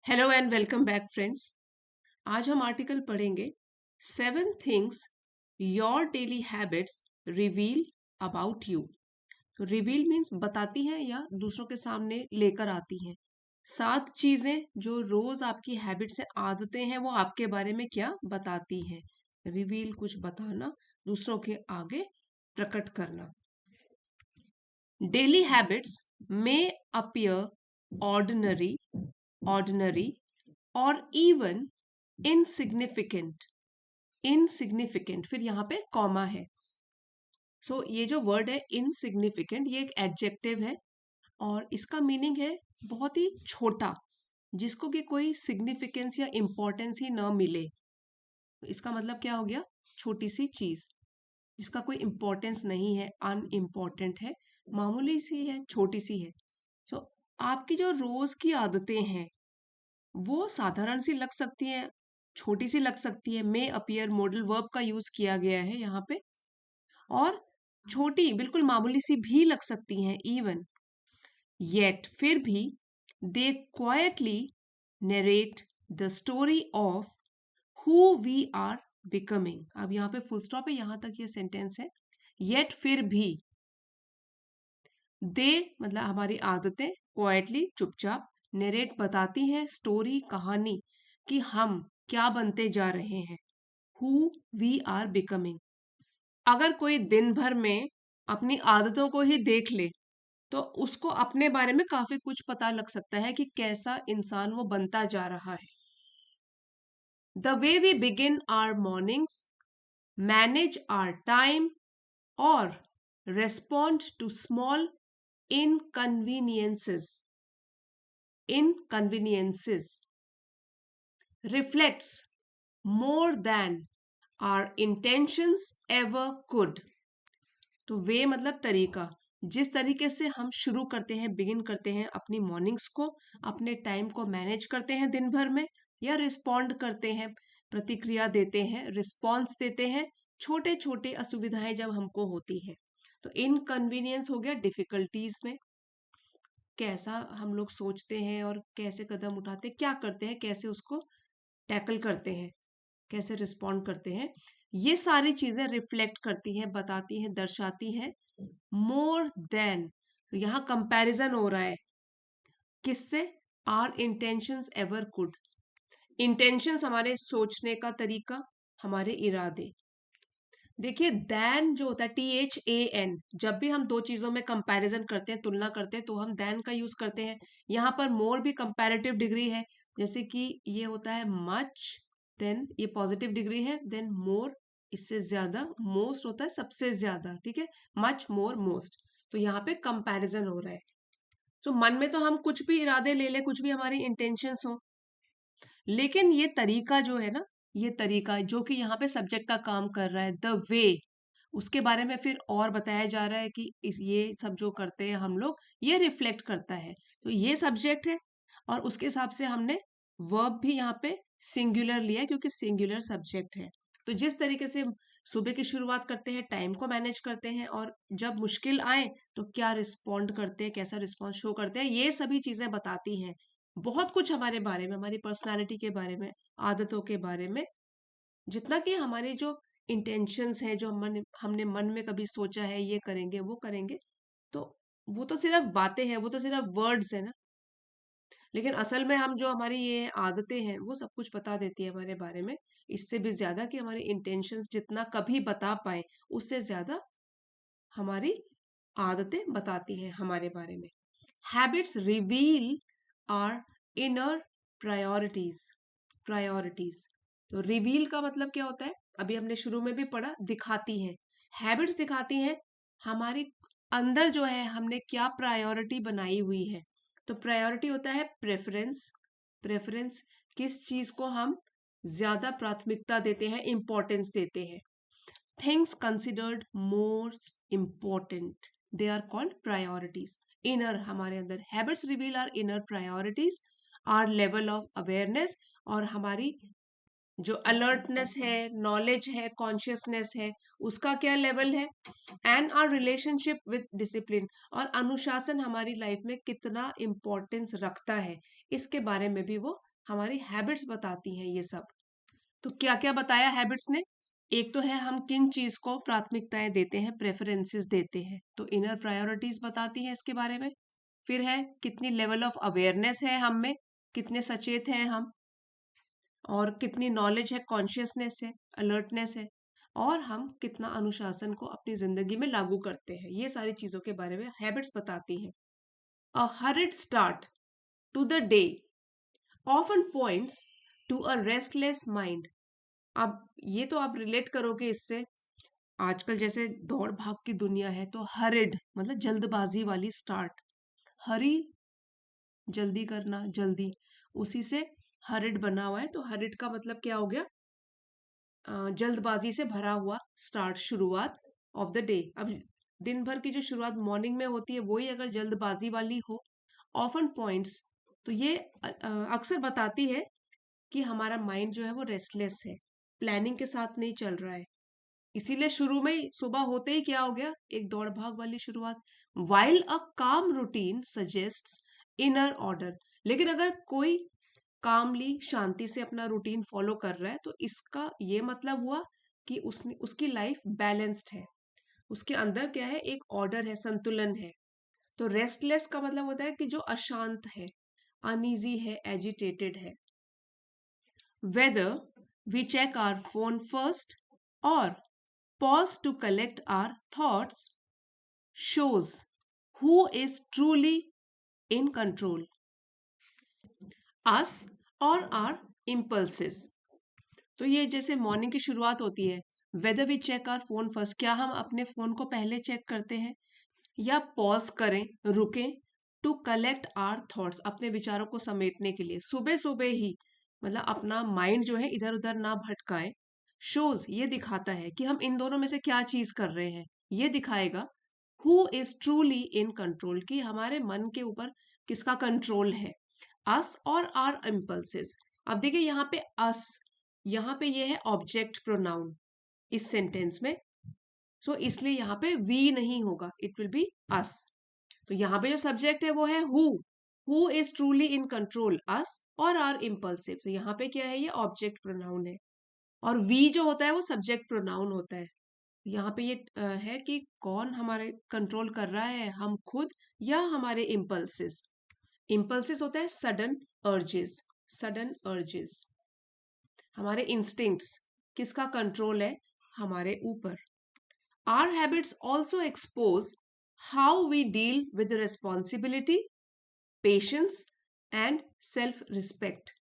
Hello and welcome back friends. आज हम article पढ़ेंगे 7 things your daily habits reveal about you. तो reveal means बताती हैं या दूसरों के सामने लेकर आती हैं 7 चीजें जो रोज आपकी हैबिट से आदतें हैं वो आपके बारे में क्या बताती हैं। रिवील कुछ बताना, दूसरों के आगे प्रकट करना। डेली हैबिट्स में अपीयर ऑर्डिनरी और इवन इनसिग्निफिकेंट। इनसिग्निफिकेंट फिर यहाँ पे कॉमा है। ये जो वर्ड है इनसिग्निफिकेंट, ये एक एडजेक्टिव है और इसका मीनिंग है बहुत ही छोटा, जिसको कि कोई सिग्निफिकेंस या इम्पोर्टेंस ही ना मिले। तो इसका मतलब क्या हो गया? छोटी सी चीज जिसका कोई इम्पोर्टेंस नहीं है, अनइम्पोर्टेंट है, मामूली सी है, छोटी सी है। सो आपकी जो रोज की आदतें हैं वो साधारण सी लग सकती है, छोटी सी लग सकती है। मे अपीयर मॉडल वर्ब का यूज किया गया है यहाँ पे। और छोटी बिल्कुल मामूली सी भी लग सकती हैं इवन, येट फिर भी they quietly narrate the story of who we are becoming. अब यहाँ पे फुल स्टॉप है, यहाँ तक ये सेंटेंस है। येट फिर भी, दे मतलब हमारी आदतें, क्वाइटली चुपचाप, नरेट बताती हैं, स्टोरी कहानी कि हम क्या बनते जा रहे हैं, हु वी आर बिकमिंग। अगर कोई दिन भर में अपनी आदतों को ही देख ले तो उसको अपने बारे में काफी कुछ पता लग सकता है कि कैसा इंसान वो बनता जा रहा है। The way we begin our mornings, manage our time और respond to small inconveniences inconveniences reflects more than our intentions ever could। तो वे मतलब तरीका, जिस तरीके से हम शुरू करते हैं, बिगिन करते हैं अपनी मॉर्निंग्स को, अपने टाइम को मैनेज करते हैं दिन भर में, या रिस्पॉन्ड करते हैं, प्रतिक्रिया देते हैं, रिस्पॉन्स देते हैं छोटे छोटे असुविधाएं जब हमको होती है। तो इनकन्वीनियंस हो गया डिफिकल्टीज में, कैसा हम लोग सोचते हैं और कैसे कदम उठाते हैं, क्या करते हैं, कैसे उसको टैकल करते हैं, कैसे रिस्पॉन्ड करते हैं। ये सारी चीजें रिफ्लेक्ट करती हैं, बताती हैं, दर्शाती हैं मोर देन। तो यहाँ कंपैरिजन हो रहा है किससे? Our intentions ever could. Intentions हमारे सोचने का तरीका, हमारे इरादे। देखिए देन जो होता है, THAN, जब भी हम दो चीजों में कंपैरिजन करते हैं, तुलना करते हैं, तो हम देन का यूज करते हैं। यहाँ पर मोर भी कंपैरेटिव डिग्री है, जैसे कि ये होता है मच, देन ये पॉजिटिव डिग्री है, देन मोर इससे ज्यादा, मोस्ट होता है सबसे ज्यादा, ठीक है, मच मोर मोस्ट। तो यहाँ पे कंपैरिजन हो रहा है। तो मन में तो हम कुछ भी इरादे ले ले, कुछ भी हमारी इंटेंशंस हो, लेकिन ये तरीका जो है ना, ये तरीका जो कि यहाँ पे सब्जेक्ट का काम कर रहा है, द वे, उसके बारे में फिर और बताया जा रहा है कि इस ये सब जो करते हैं हम लोग, ये रिफ्लेक्ट करता है। तो ये सब्जेक्ट है और उसके हिसाब से हमने वर्ब भी यहाँ पे सिंगुलर लिया है क्योंकि सिंगुलर सब्जेक्ट है। तो जिस तरीके से सुबह की शुरुआत करते हैं, टाइम को मैनेज करते हैं, और जब मुश्किल आए तो क्या रिस्पॉन्ड करते हैं, कैसा रिस्पॉन्स शो करते हैं, ये सभी चीजें बताती हैं बहुत कुछ हमारे बारे में, हमारी पर्सनालिटी के बारे में, आदतों के बारे में। जितना कि हमारे जो इंटेंशंस हैं, जो हमने मन में कभी सोचा है ये करेंगे वो करेंगे, तो वो तो सिर्फ बातें हैं, वो तो सिर्फ वर्ड्स है ना। लेकिन असल में हम जो हमारी ये आदतें हैं वो सब कुछ बता देती है हमारे बारे में। इससे भी ज्यादा कि हमारे इंटेंशंस जितना कभी बता पाए, उससे ज्यादा हमारी आदतें बताती हैं हमारे बारे में। Habits reveal our inner priorities. Priorities, तो रिवील का मतलब क्या होता है? अभी हमने शुरू में भी पढ़ा, दिखाती हैं। हैबिट्स दिखाती हैं हमारी अंदर जो है हमने क्या प्रायोरिटी बनाई हुई है। तो प्रायोरिटी होता है प्रेफरेंस। प्रेफरेंस, किस चीज को हम ज्यादा प्राथमिकता देते हैं, इंपॉर्टेंस देते हैं। Things considered more important, they are called priorities. Inner, हमारे अंदर habits reveal our inner priorities, our level of awareness, और हमारी जो अलर्टनेस है, नॉलेज है, कॉन्शियसनेस है, उसका क्या लेवल है, and our relationship with discipline, और अनुशासन हमारी लाइफ में कितना इंपॉर्टेंस रखता है, इसके बारे में भी वो हमारी हैबिट्स बताती हैं ये सब। तो क्या क्या बताया हैबिट्स ने? एक तो है हम किन चीज को प्राथमिकताएं देते हैं, प्रेफरेंसेस देते हैं, तो इनर प्रायोरिटीज बताती हैं इसके बारे में। फिर है कितनी लेवल ऑफ अवेयरनेस है हम में, कितने सचेत हैं हम, और कितनी नॉलेज है, कॉन्शियसनेस है, अलर्टनेस है, और हम कितना अनुशासन को अपनी जिंदगी में लागू करते हैं। ये सारी चीजों के बारे में हैबिट्स बताती हैं। A hurried start to the day often points to a restless mind. अब ये तो आप रिलेट करोगे इससे, आजकल जैसे दौड़ भाग की दुनिया है, तो हरिड मतलब जल्दबाजी वाली स्टार्ट, हरी जल्दी करना, जल्दी, उसी से हरिड बना हुआ है। तो हरिड का मतलब क्या हो गया? जल्दबाजी से भरा हुआ स्टार्ट, शुरुआत ऑफ द डे। अब दिन भर की जो शुरुआत मॉर्निंग में होती है वही अगर जल्दबाजी वाली हो, ऑफन पॉइंट्स, तो ये अक्सर बताती है कि हमारा माइंड जो है वो रेस्टलेस है, प्लानिंग के साथ नहीं चल रहा है। इसीलिए शुरू में ही सुबह होते ही क्या हो गया? एक दौड़ भाग वाली शुरुआत। वाइल अ काम रूटीन सजेस्ट्स इनर ऑर्डर, लेकिन अगर कोई कामली शांति से अपना रूटीन फॉलो कर रहा है तो इसका ये मतलब हुआ कि उसने उसकी लाइफ बैलेंस्ड है, उसके अंदर क्या है? एक ऑर्डर है, संतुलन है। तो रेस्टलेस का मतलब होता है कि जो अशांत है, अनईजी है, एजिटेटेड है। Whether we check our phone first or pause to collect our thoughts shows who is truly in control, us or our impulses. तो ये जैसे मॉर्निंग की शुरुआत होती है, whether we check our phone first, क्या हम अपने फोन को पहले चेक करते हैं या पॉज करें, रुकें, टू कलेक्ट आवर थॉट्स, अपने विचारों को समेटने के लिए सुबह सुबह ही, मतलब अपना माइंड जो है इधर उधर ना भटकाए। शोज ये दिखाता है कि हम इन दोनों में से क्या चीज कर रहे हैं, ये दिखाएगा who is truly in control, कि हमारे मन के ऊपर किसका कंट्रोल है, अस और आर इम्पल्सेस। अब देखिए यहाँ पे अस, यहाँ पे ये है ऑब्जेक्ट प्रोनाउन इस सेंटेंस में, सो इसलिए यहाँ पे वी नहीं होगा, इट विल बी अस। तो यहाँ पे जो सब्जेक्ट है वो है who is truly in control, us or are impulsive. तो यहाँ पे क्या है? ये ऑब्जेक्ट प्रोनाउन है, और वी जो होता है वो सब्जेक्ट प्रोनाउन होता है। यहाँ पे ये है कि कौन हमारे कंट्रोल कर रहा है, हम खुद या हमारे इम्पल्सिस। इम्पल्सिस होता है सडन अर्जेस, सडन अर्जेस, हमारे इंस्टिंक्ट्स, किसका कंट्रोल है? हमारे ऊपर। Our habits also expose how we deal with responsibility, patience and self-respect.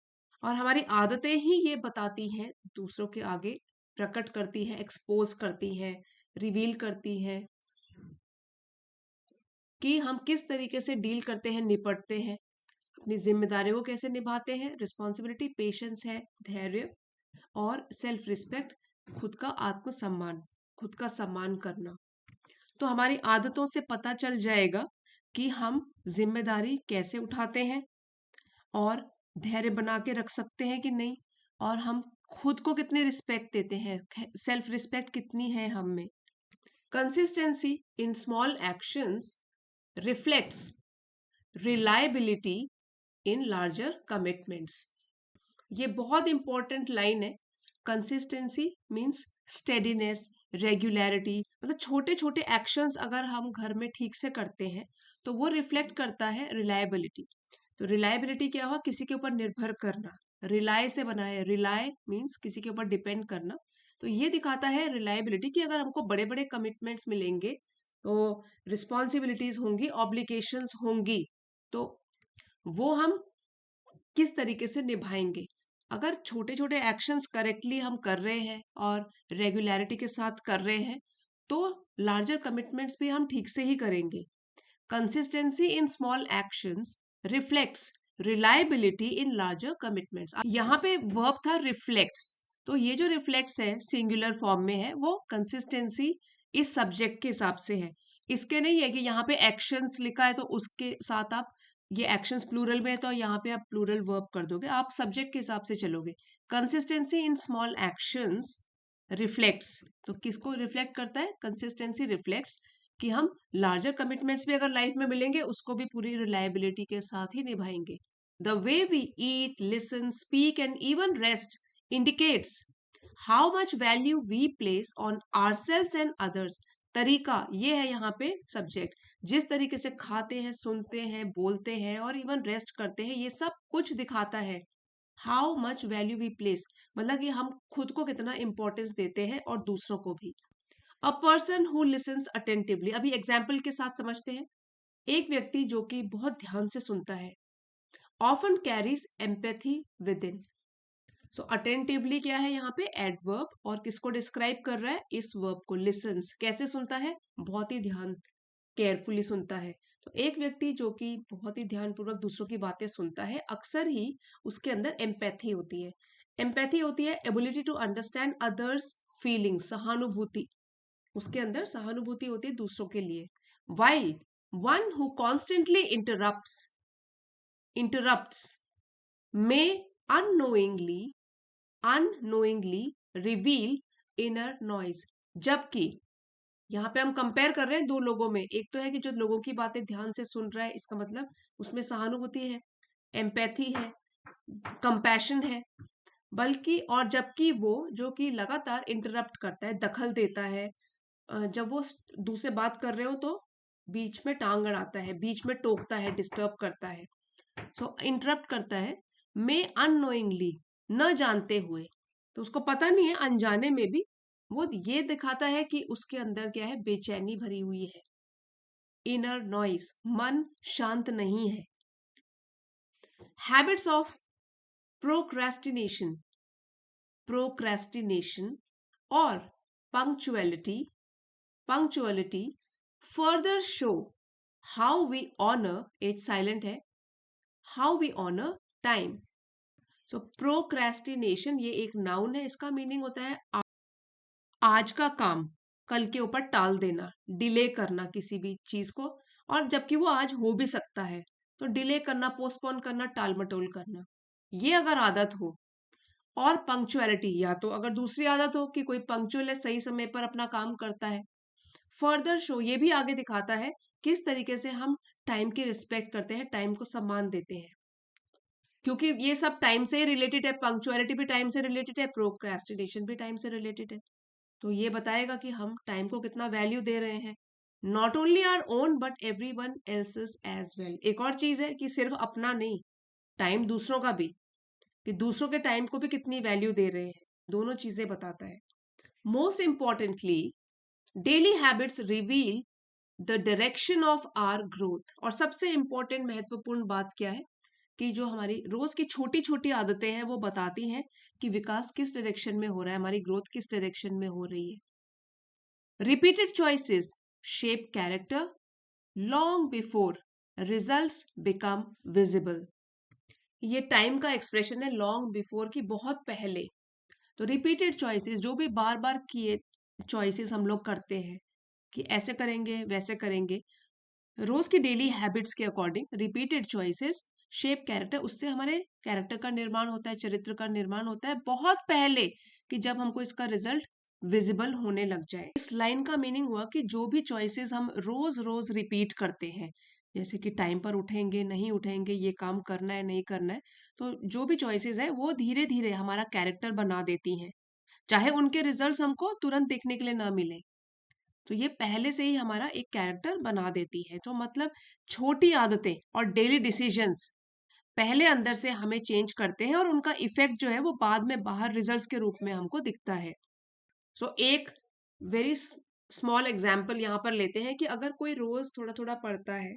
और हमारी आदतें ही ये बताती हैं, दूसरों के आगे प्रकट करती हैं, एक्सपोज करती हैं, रिवील करती हैं कि हम किस तरीके से डील करते हैं, निपटते हैं, अपनी जिम्मेदारियों को कैसे निभाते हैं। रिस्पॉन्सिबिलिटी, पेशेंस है धैर्य, और सेल्फ रिस्पेक्ट, खुद का आत्मसम्मान, खुद का सम्मान करना। तो हमारी आदतों से पता चल जाएगा कि हम जिम्मेदारी कैसे उठाते हैं, और धैर्य बना के रख सकते हैं कि नहीं, और हम खुद को कितनी रिस्पेक्ट देते हैं, सेल्फ रिस्पेक्ट कितनी है हम में। Consistency in small actions reflects reliability in larger commitments. ये बहुत इंपॉर्टेंट लाइन है। कंसिस्टेंसी मीन्स स्टेडीनेस, रेगुलरिटी, मतलब छोटे छोटे एक्शंस अगर हम घर में ठीक से करते हैं तो वो रिफ्लेक्ट करता है रिलायबिलिटी। तो रिलायबिलिटी क्या हुआ? किसी के ऊपर निर्भर करना, रिलाय से बना है, रिलाय मीन्स किसी के ऊपर डिपेंड करना। तो ये दिखाता है रिलायबिलिटी कि अगर हमको बड़े बड़े कमिटमेंट्स मिलेंगे, तो रिस्पॉन्सिबिलिटीज होंगी, ऑब्लिगेशंस होंगी, तो वो हम किस तरीके से निभाएंगे। अगर छोटे छोटे एक्शंस करेक्टली हम कर रहे हैं और रेगुलरिटी के साथ कर रहे हैं, तो लार्जर कमिटमेंट्स भी हम ठीक से ही करेंगे। Consistency in small actions reflects reliability in larger commitments. यहाँ पे वर्ब था रिफ्लेक्ट्स, तो ये जो रिफ्लेक्ट्स है सिंगुलर फॉर्म में है, वो कंसिस्टेंसी इस सब्जेक्ट के हिसाब से है। इसके नहीं है कि यहाँ पे एक्शंस लिखा है तो उसके साथ आप, ये एक्शंस प्लूरल में है तो यहाँ पे आप प्लूरल वर्ब कर दोगे, आप सब्जेक्ट के हिसाब से चलोगे। Consistency in small actions reflects, तो किसको रिफ्लेक्ट करता है? कंसिस्टेंसी रिफ्लेक्ट्स कि हम लार्जर कमिटमेंट्स भी अगर लाइफ में मिलेंगे उसको भी पूरी रिलायबिलिटी के साथ ही निभाएंगे। The way we eat, listen, speak, and even rest indicates how much value we place on ourselves and others. तरीका ये है यहाँ पे सब्जेक्ट। जिस तरीके से खाते हैं, सुनते हैं, बोलते हैं और इवन रेस्ट करते हैं, ये सब कुछ दिखाता है how much value we place, मतलब कि हम खुद को कितना इंपॉर्टेंस देते हैं और दूसरों को भी। A person who lessons attentively, अभी एग्जाम्पल के साथ समझते हैं। एक व्यक्ति जो कि बहुत ध्यान से सुनता है, often carries empathy with in. So attentively क्या है यहाँ पे? एडवर्ब, और किसको डिस्क्राइब कर रहा है? इस वर्ब को। लिसन्स, कैसे सुनता है? बहुत ही ध्यान, केयरफुली सुनता है। तो एक व्यक्ति जो कि बहुत ही ध्यानपूर्वक दूसरों की बातें सुनता है, अक्सर ही उसके अंदर एम्पैथी होती है। एम्पैथी होती है ability to understand others feelings, सहानुभूति। उसके अंदर सहानुभूति होती है दूसरों के लिए। While one who constantly interrupts may unknowingly unknowingly reveal inner noise। जबकि यहाँ पे हम कंपेयर कर रहे हैं दो लोगों में, एक तो है कि जो लोगों की बातें ध्यान से सुन रहा है, इसका मतलब उसमें सहानुभूति है, एम्पैथी है, कंपैशन है। बल्कि और जबकि वो जो कि लगातार इंटरप्ट करता है, दखल देता है, जब वो दूसरे बात कर रहे हो तो बीच में टांग अड़ाता है, बीच में टोकता है, डिस्टर्ब करता है, सो इंटरप्ट करता है। मे अननोइंगली, न जानते हुए, तो उसको पता नहीं है, अनजाने में भी वो ये दिखाता है कि उसके अंदर क्या है? बेचैनी भरी हुई है, इनर नॉइस, मन शांत नहीं है। हैबिट्स ऑफ प्रोक्रेस्टिनेशन, प्रोक्रेस्टिनेशन और punctuality further show how we honour, एक साइलेंट है, how we honour time. So procrastination ये एक नाउन है, इसका मीनिंग होता है आज का काम कल के ऊपर टाल देना, डिले करना किसी भी चीज को, और जबकि वो आज हो भी सकता है, तो डिले करना, पोस्टपोन करना, टाल मटोल करना, ये अगर आदत हो। और पंक्चुअलिटी, या तो अगर दूसरी आदत हो कि कोई पंक्चुअल है, सही समय पर अपना काम करता है। फर्दर शो, ये भी आगे दिखाता है किस तरीके से हम टाइम की रिस्पेक्ट करते हैं, टाइम को सम्मान देते हैं, क्योंकि ये सब टाइम से ही रिलेटेड है। पंक्चुअलिटी भी टाइम से रिलेटेड है, प्रोक्रेस्टिनेशन भी टाइम से रिलेटेड है। तो ये बताएगा कि हम टाइम को कितना वैल्यू दे रहे हैं, not only our own but everyone else's as well. एक और चीज है कि सिर्फ अपना नहीं, टाइम दूसरों का भी, कि दूसरों के टाइम को भी कितनी वैल्यू दे रहे हैं, दोनों चीजें बताता है। Most importantly, daily habits reveal the direction of our growth. और सबसे इंपॉर्टेंट, महत्वपूर्ण बात क्या है? कि जो हमारी रोज की छोटी छोटी आदतें हैं वो बताती हैं कि विकास किस डायरेक्शन में हो रहा है, हमारी ग्रोथ किस डायरेक्शन में हो रही है। Repeated choices shape character long before results become visible. ये टाइम का एक्सप्रेशन है, लॉन्ग बिफोर की, बहुत पहले। तो रिपीटेड चॉइसेस, जो भी बार बार किए चॉइसेस हम लोग करते हैं कि ऐसे करेंगे वैसे करेंगे, रोज की डेली हैबिट्स के according repeated choices shape character, उससे हमारे कैरेक्टर का निर्माण होता है, चरित्र का निर्माण होता है बहुत पहले, कि जब हमको इसका रिजल्ट विजिबल होने लग जाए। इस लाइन का मीनिंग हुआ कि जो भी चॉइसेस हम रोज रोज रिपीट करते हैं, जैसे कि टाइम पर उठेंगे नहीं उठेंगे, ये काम करना है नहीं करना है, तो जो भी चॉइसेस है वो धीरे धीरे हमारा कैरेक्टर बना देती हैं, चाहे उनके रिजल्ट्स हमको तुरंत देखने के लिए ना मिले, तो ये पहले से ही हमारा एक कैरेक्टर बना देती है। तो मतलब छोटी आदतें और डेली डिसीजंस पहले अंदर से हमें चेंज करते हैं, और उनका इफेक्ट जो है वो बाद में बाहर रिजल्ट्स के रूप में हमको दिखता है। सो एक वेरी स्मॉल एग्जाम्पल यहाँ पर लेते हैं कि अगर कोई रोज थोड़ा थोड़ा पढ़ता है,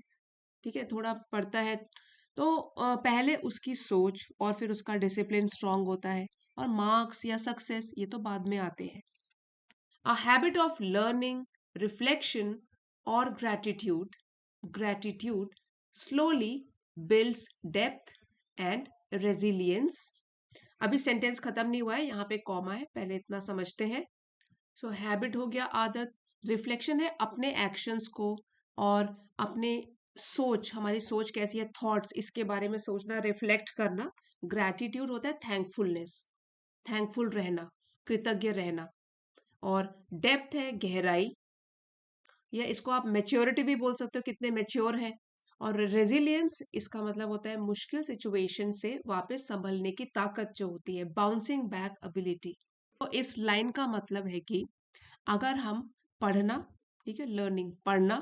ठीक है, थोड़ा पढ़ता है, तो पहले उसकी सोच और फिर उसका डिसिप्लिन स्ट्रांग होता है, और मार्क्स या सक्सेस ये तो बाद में आते हैं। A habit of learning, reflection, or gratitude slowly builds depth and resilience। अभी सेंटेंस खत्म नहीं हुआ है, यहाँ पे कॉमा है, पहले इतना समझते हैं। सो हैबिट हो गया आदत, रिफ्लेक्शन है अपने एक्शंस को और अपने सोच, हमारी सोच कैसी है, थॉट्स, इसके बारे में सोचना, रिफ्लेक्ट करना। ग्रैटिट्यूड होता है थैंकफुलनेस, थैंकफुल रहना, कृतज्ञ रहना। और डेप्थ है गहराई, या इसको आप मैच्योरिटी भी बोल सकते हो, कितने मैच्योर हैं। और रेजिलियंस इसका मतलब होता है मुश्किल सिचुएशन से वापस संभलने की ताकत जो होती है, बाउंसिंग बैक एबिलिटी। तो इस लाइन का मतलब है कि अगर हम पढ़ना, ठीक है, लर्निंग, पढ़ना,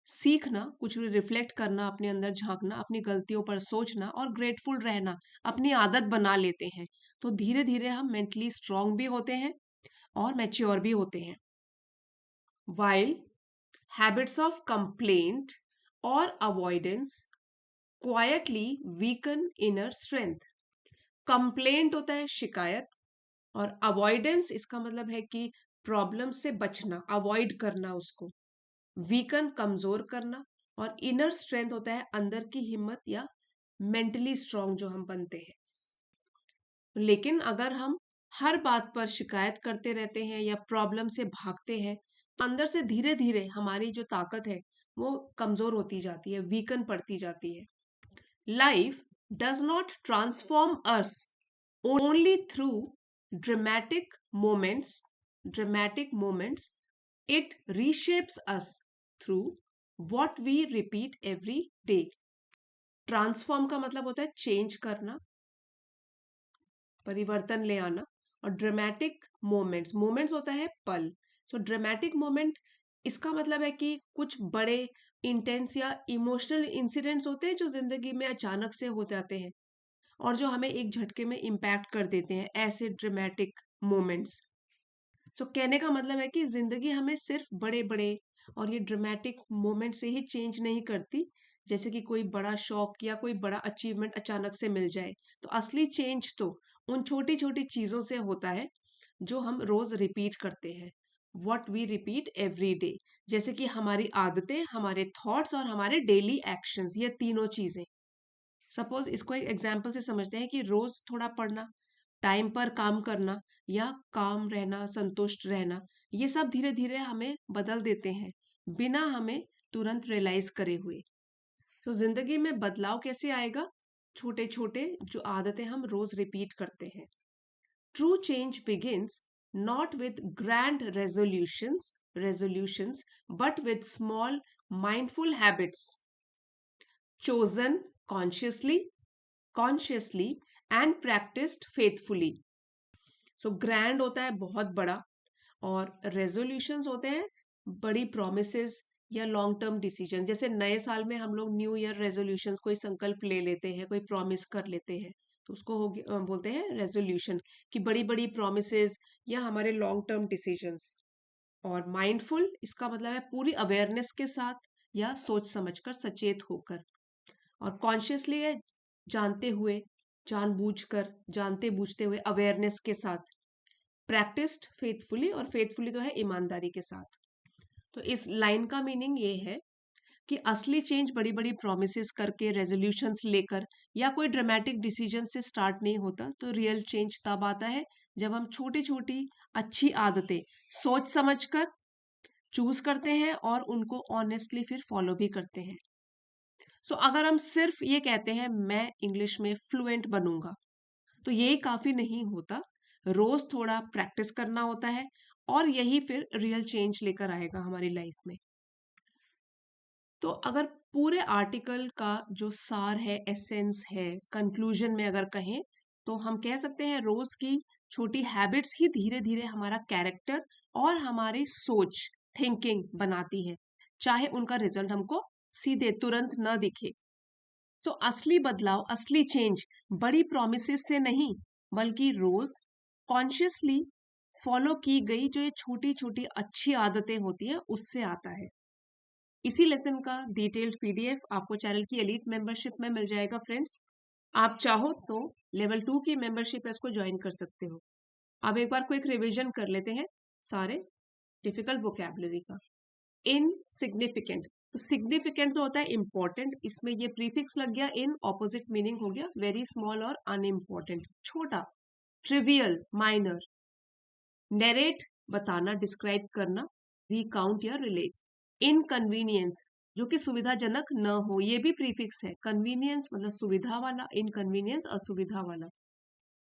सीखना, कुछ भी रिफ्लेक्ट करना, अपने अंदर झांकना, अपनी गलतियों पर सोचना और ग्रेटफुल रहना अपनी आदत बना लेते हैं, तो धीरे धीरे हम मेंटली स्ट्रांग भी होते हैं और मैच्योर भी होते हैं। वाइल हैबिट्स ऑफ कंप्लेंट और avoidance quietly weaken inner strength. Complaint होता है शिकायत, और अवॉइडेंस इसका मतलब है कि प्रॉब्लम से बचना, अवॉइड करना उसको। वीकन कमजोर करना, और इनर स्ट्रेंथ होता है अंदर की हिम्मत या मेंटली स्ट्रांग जो हम बनते हैं। लेकिन अगर हम हर बात पर शिकायत करते रहते हैं या प्रॉब्लम से भागते हैं, अंदर से धीरे धीरे हमारी जो ताकत है वो कमजोर होती जाती है, वीकन पड़ती जाती है। Life does not transform us only through dramatic moments dramatic moments. It reshapes us through what we repeat every day. Transform का मतलब होता है चेंज करना, परिवर्तन ले आना। और ड्रामेटिक मोमेंट्स, मोमेंट्स होता है पल। सो ड्रामेटिक मोमेंट इसका मतलब है कि कुछ बड़े इंटेंस या इमोशनल इंसिडेंट्स होते हैं जो जिंदगी में अचानक से हो जाते हैं और जो हमें एक झटके में इम्पैक्ट कर देते हैं, ऐसे ड्रामेटिक मोमेंट्स। सो कहने का मतलब है कि जिंदगी हमें सिर्फ बड़े बड़े और ये ड्रामेटिक मोमेंट से ही चेंज नहीं करती, जैसे कि कोई बड़ा शौक या कोई बड़ा अचीवमेंट अचानक से मिल जाए। तो असली चेंज तो उन छोटी छोटी चीजों से होता है जो हम रोज रिपीट करते हैं, what we repeat every day. जैसे कि हमारी आदतें, हमारे थॉट्स और हमारे डेली एक्शंस, ये तीनों चीजें। सपोज इसको एक एग्जाम्पल से समझते हैं कि रोज थोड़ा पढ़ना, टाइम पर काम करना, या काम रहना, संतुष्ट रहना, ये सब धीरे धीरे हमें बदल देते हैं बिना हमें तुरंत रियलाइज करे हुए। तो जिंदगी में बदलाव कैसे आएगा? छोटे छोटे जो आदतें हम रोज रिपीट करते हैं। True change begins not with grand resolutions but with small mindful habits chosen consciously and practiced faithfully. So grand होता है बहुत बड़ा, और रेजोल्यूशंस होते हैं बड़ी प्रोमिसेस या लॉन्ग टर्म डिसीजन। जैसे नए साल में हम लोग न्यू ईयर रेजोल्यूशंस, कोई संकल्प ले लेते हैं, कोई प्रॉमिस कर लेते हैं, तो उसको बोलते हैं रेजोल्यूशन, कि बड़ी बड़ी प्रोमिसेस या हमारे लॉन्ग टर्म डिसीजंस। और माइंडफुल इसका मतलब है पूरी अवेयरनेस के साथ या सोच समझकर, सचेत होकर। और कॉन्शियसली है जानते हुए, जानबूझकर, जानते बूझते हुए, अवेयरनेस के साथ। प्रैक्टिस्ड फेथफुली, और फेथफुली तो है ईमानदारी के साथ। तो इस लाइन का मीनिंग ये है कि असली चेंज बड़ी बड़ी प्रोमिस करके, रेजोल्यूशंस लेकर या कोई ड्रामेटिक डिसीजन से स्टार्ट नहीं होता। तो रियल चेंज तब आता है जब हम छोटी छोटी अच्छी आदतें सोच समझकर चूज करते हैं और उनको ऑनेस्टली फिर फॉलो भी करते हैं। सो अगर हम सिर्फ ये कहते हैं मैं इंग्लिश में फ्लुएंट बनूंगा, तो यही काफी नहीं होता। रोज थोड़ा प्रैक्टिस करना होता है, और यही फिर रियल चेंज लेकर आएगा हमारी लाइफ में। तो अगर पूरे आर्टिकल का जो सार है, एसेंस है, कंक्लूजन में अगर कहें, तो हम कह सकते हैं रोज की छोटी हैबिट्स ही धीरे धीरे हमारा कैरेक्टर और हमारी सोच, थिंकिंग बनाती है, चाहे उनका रिजल्ट हमको सीधे तुरंत न दिखे। सो असली बदलाव, असली चेंज बड़ी प्रोमिसेस से नहीं, बल्कि रोज कॉन्शियसली फॉलो की गई जो ये छोटी छोटी अच्छी आदतें होती हैं उससे आता है। इसी लेसन का डिटेल्ड पीडीएफ आपको चैनल की एलीट मेंबरशिप में मिल जाएगा फ्रेंड्स। आप चाहो तो लेवल 2 की मेंबरशिप है, इसको ज्वाइन कर सकते हो। अब एक बार क्विक रिवीजन कर लेते हैं सारे डिफिकल्ट वोकैबुलरी का। इनसिग्निफिकेंट, तो सिग्निफिकेंट तो होता है इंपॉर्टेंट, इसमें ये प्रीफिक्स लग गया इन, ऑपोजिट मीनिंग हो गया वेरी स्मॉल और अनइम्पॉर्टेंट, छोटा। Trivial, minor. नरेट, बताना, डिस्क्राइब करना, रिकाउंट या रिलेट। इनकन्वीनियंस, जो कि सुविधाजनक न हो, ये भी प्रीफिक्स है। कन्वीनियंस मतलब सुविधा वाला, इनकन्वीनियंस असुविधा वाला।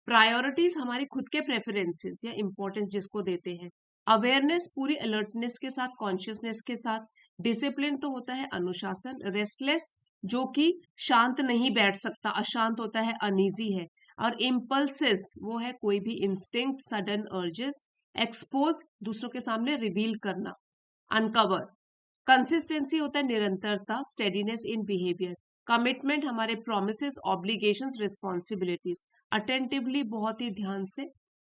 प्रायोरिटीज, हमारी खुद के प्रेफरेंसेस या इंपॉर्टेंस जिसको देते हैं। अवेयरनेस, पूरी अलर्टनेस के साथ, कॉन्शियसनेस के साथ। डिसिप्लिन तो होता है अनुशासन। रेस्टलेस, जो कि शांत नहीं बैठ सकता, अशांत होता है, अनईजी है। और इम्पल्सेस वो है कोई भी इंस्टिंक्ट, सडन अर्जेस। एक्सपोज दूसरों के सामने रिवील करना, अनकवर। कंसिस्टेंसी होता है निरंतरता, स्टेडीनेस इन बिहेवियर। कमिटमेंट हमारे प्रोमिसेस, ऑब्लिगेशंस, रिस्पॉन्सिबिलिटीज। अटेंटिवली बहुत ही ध्यान से।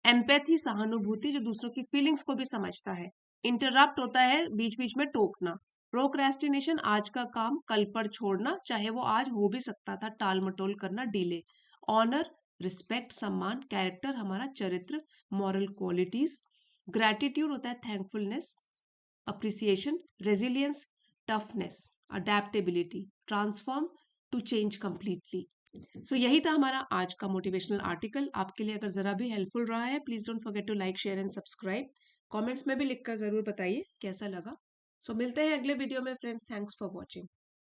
एम्पैथी सहानुभूति, जो दूसरों की फीलिंग्स को भी समझता है। इंटरप्ट होता है बीच बीच में टोकना। प्रोक्रेस्टिनेशन आज का काम कल पर छोड़ना, चाहे वो आज हो भी सकता था, टाल मटोल करना, डिले। ऑनर रिस्पेक्ट, सम्मान। कैरेक्टर हमारा चरित्र, मॉरल क्वालिटीज। ग्रैटिट्यूड होता है thankfulness, appreciation. Resilience toughness, adaptability. Transform to change completely. So यही था हमारा आज का मोटिवेशनल आर्टिकल। आपके लिए अगर जरा भी हेल्पफुल रहा है, please don't forget to like, share and subscribe. Comments में भी लिखकर जरूर बताइए कैसा लगा। सो मिलते हैं अगले वीडियो में फ्रेंड्स। Thanks for watching.